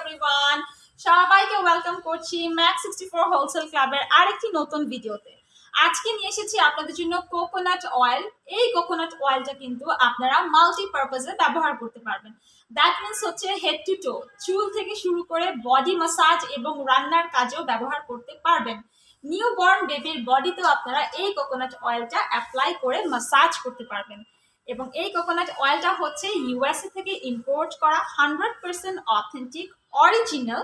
Everyone, সবাইকে welcome করছি ম্যাক64 wholesale ক্লাবের আরেকটি নতুন ভিডিওতে। আজকে নিয়ে এসেছি আপনাদের জন্য কোকোনাট অয়েল। এই কোকোনাট অয়েলটা কিন্তু আপনারা মাল্টিপারপাসে ব্যবহার করতে পারবেন। দ্যাট মিনস হচ্ছে হেড টু টো, চুল থেকে শুরু করে বডি মাসাজ এবং রান্নার কাজেও ব্যবহার করতে পারবেন। নিউ বর্ন বেবির বডিতেও আপনারা এই কোকোনাট অয়েলটা অ্যাপ্লাই করে মাসাজ করতে পারবেন। এবং এই কোকোনাট অয়েলটা হচ্ছে ইউএসএ থেকে ইম্পোর্ট করা 100% অথেন্টিক অরিজিনাল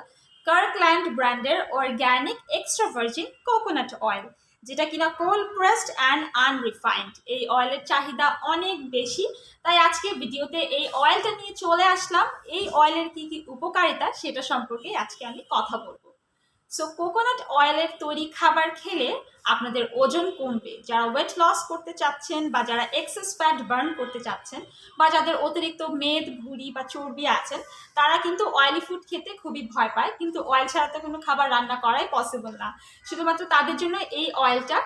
কার্কল্যান্ড ব্র্যান্ডের organic extra virgin coconut oil, যেটা কিনা কোল্ড প্রেসড অ্যান্ড আনরিফাইন্ড। এই অয়েলের চাহিদা অনেক বেশি, তাই আজকে ভিডিওতে এই অয়েলটা নিয়ে চলে আসলাম। এই অয়েলের কি কি উপকারিতা সেটা সম্পর্কে আজকে আমি কথা বলবো। সো কোকোনাট অয়েলের তৈরি খাবার খেলে আপনাদের ওজন কমবে। যারা ওয়েট লস করতে চাচ্ছেন বা যারা এক্সেস ফ্যাট বার্ন করতে চাচ্ছেন বা যাদের অতিরিক্ত মেদ, ভুঁড়ি বা চর্বি আছেন, তারা কিন্তু অয়েলি ফুড খেতে খুবই ভয় পায়, কিন্তু অয়েল ছাড়া তো কোনো খাবার রান্না করাই পসিবল না, শুধুমাত্র তাদের জন্য এই অয়েলটা।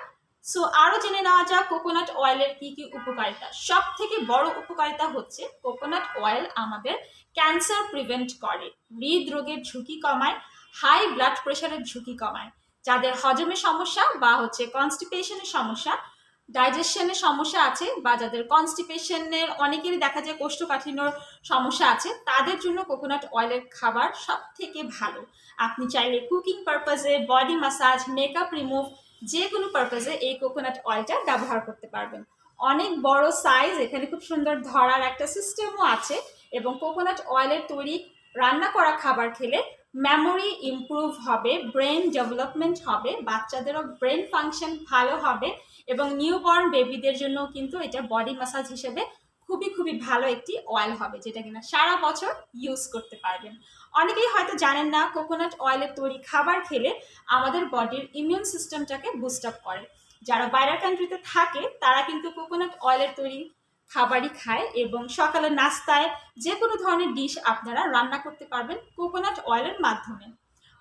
সো আরও জেনে নেওয়া যাক কোকোনাট অয়েলের কি কি উপকারিতা। সব থেকে বড় উপকারিতা হচ্ছে কোকোনাট অয়েল আমাদের ক্যান্সার প্রিভেন্ট করে, হৃদরোগের ঝুঁকি কমায়, হাই ব্লাড প্রেশারের ঝুঁকি কমায়, যাদের হজমের সমস্যা বা হচ্ছে কনস্টিপেশনের সমস্যা, ডাইজেশনের সমস্যা আছে বা যাদের কনস্টিপেশনের অনেকেরই দেখা যায় কোষ্ঠকাঠিন্যর সমস্যা আছে, তাদের জন্য কোকোনাট অয়েলের খাবার সব থেকে ভালো। আপনি চাইলে কুকিং পারপাসে, বডি মাসাজ, মেকআপ রিমুভ, যে কোনো পারপাসে এই কোকোনাট অয়েলটা ব্যবহার করতে পারবেন। অনেক বড় সাইজ, এখানে খুব সুন্দর ধরার একটা সিস্টেমও আছে। এবং কোকোনাট অয়েলের তৈরি রান্না করা খাবার খেলে মেমোরি ইমপ্রুভ হবে, ব্রেন ডেভেলপমেন্ট হবে, বাচ্চাদেরও ব্রেন ফাংশন ভালো হবে এবং নিউবর্ন বেবিদের জন্য কিন্তু এটা বডি ম্যাসাজ হিসেবে খুবই খুবই ভালো একটি অয়েল হবে, যেটা কিনা সারা বছর ইউজ করতে পারবেন। অনেকেই হয়তো জানেন না কোকোনাট অয়েলের তৈরি খাবার খেলে আমাদের বডির ইমিউন সিস্টেমটাকে বুস্ট আপ করে। যারা বাইরের কান্ট্রিতে থাকে তারা কিন্তু কোকোনাট অয়েলের তৈরি খাবারই খায় এবং সকালের নাস্তায় যে কোনো ধরনের ডিশ আপনারা রান্না করতে পারবেন কোকোনাট অয়েলের মাধ্যমে।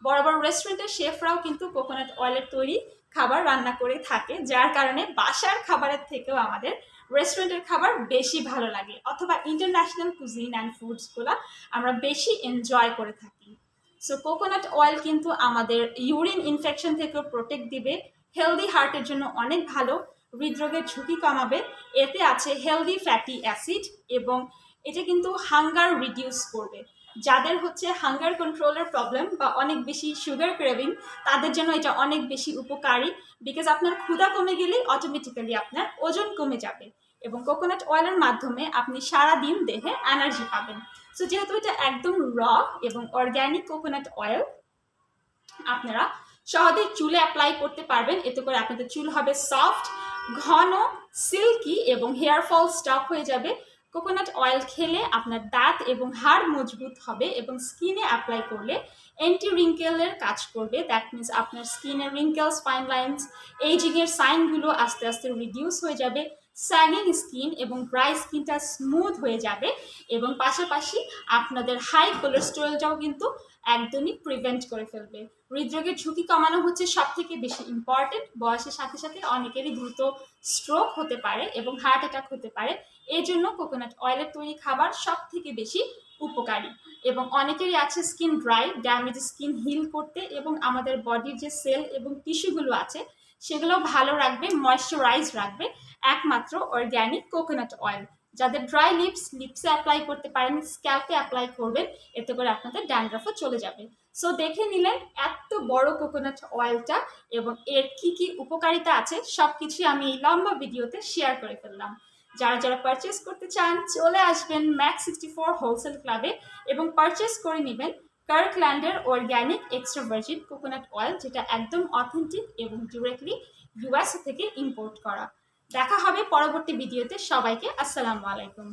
বড় বড় রেস্টুরেন্টের শেফরাও কিন্তু কোকোনাট অয়েলের তৈরি খাবার রান্না করে থাকে, যার কারণে বাসার খাবারের থেকেও আমাদের রেস্টুরেন্টের খাবার বেশি ভালো লাগে, অথবা ইন্টারন্যাশনাল কুজিন অ্যান্ড ফুডসগুলো আমরা বেশি এনজয় করে থাকি। সো কোকোনাট অয়েল কিন্তু আমাদের ইউরিন ইনফেকশন থেকেও প্রোটেক্ট দিবে, হেলদি হার্টের জন্য অনেক ভালো, হৃদরোগের ঝুঁকি কমাবে। এতে আছে হেলদি ফ্যাটি অ্যাসিড এবং এটা কিন্তু হাঙ্গার রিডিউস করবে। যাদের হচ্ছে হাঙ্গার কন্ট্রোলের প্রবলেম বা অনেক বেশি সুগার ক্রেভিং, তাদের জন্য এটা অনেক বেশি উপকারী, বিকজ আপনার ক্ষুধা কমে গেলেই অটোমেটিক্যালি আপনার ওজন কমে যাবে এবং কোকোনাট অয়েলের মাধ্যমে আপনি সারাদিন দেহে এনার্জি পাবেন। সো যেহেতু এটা একদম র এবং অর্গ্যানিক কোকোনাট অয়েল, আপনারা সহজেই চুলে অ্যাপ্লাই করতে পারবেন। এতে করে আপনাদের চুল হবে সফট, ঘন, সিল্কি এবং হেয়ার ফল স্টপ হয়ে যাবে। কোকোনাট অয়েল খেলে আপনার দাঁত এবং হাড় মজবুত হবে এবং স্কিনে অ্যাপ্লাই করলে অ্যান্টি রিঙ্কেলের কাজ করবে। দ্যাট মিনস আপনার স্কিনের রিঙ্কেলস, ফাইন লাইন্স, এইজিংয়ের সাইনগুলো আস্তে আস্তে রিডিউস হয়ে যাবে, স্যাগিং স্কিন এবং ড্রাই স্কিনটা স্মুথ হয়ে যাবে এবং পাশাপাশি আপনাদের হাই কোলেস্টেরলটাও কিন্তু একদমই প্রিভেন্ট করে ফেলবে। হৃদরোগের ঝুঁকি কমানো হচ্ছে সব থেকে বেশি ইম্পর্টেন্ট। বয়সের সাথে সাথে অনেকেরই দ্রুত স্ট্রোক হতে পারে এবং হার্ট অ্যাটাক হতে পারে, এই জন্য কোকোনাট অয়েলের তৈরি খাবার সব থেকে বেশি উপকারী। এবং অনেকেরই আছে skin dry, damage skin heal করতে এবং আমাদের বডির যে সেল এবং টিস্যুগুলো আছে সেগুলো ভালো রাখবে, ময়েশ্চারাইজ রাখবে একমাত্র অর্গ্যানিক কোকোনাট অয়েল। যাদের ড্রাই লিপসে অ্যাপ্লাই করতে পারেন, স্ক্যাল্পে অ্যাপ্লাই করবেন, এতে করে আপনাদের ড্যান্ড্রাফও চলে যাবে। সো দেখে নিলেন এত বড় কোকোনাট অয়েলটা এবং এর কি কি উপকারিতা আছে সব কিছুই আমি এই লম্বা ভিডিওতে শেয়ার করে ফেললাম। যারা যারা পারচেস করতে চান চলে আসবেন ম্যাক64 হোলসেল ক্লাবে এবং পারচেস করে নেবেন কার্কল্যান্ডের organic extra virgin coconut oil, যেটা একদম অথেন্টিক এবং ডিরেক্টলি ইউএসএ থেকে ইম্পোর্ট করা। দেখা হবে পরবর্তী ভিডিওতে। সবাইকে আসসালামু আলাইকুম।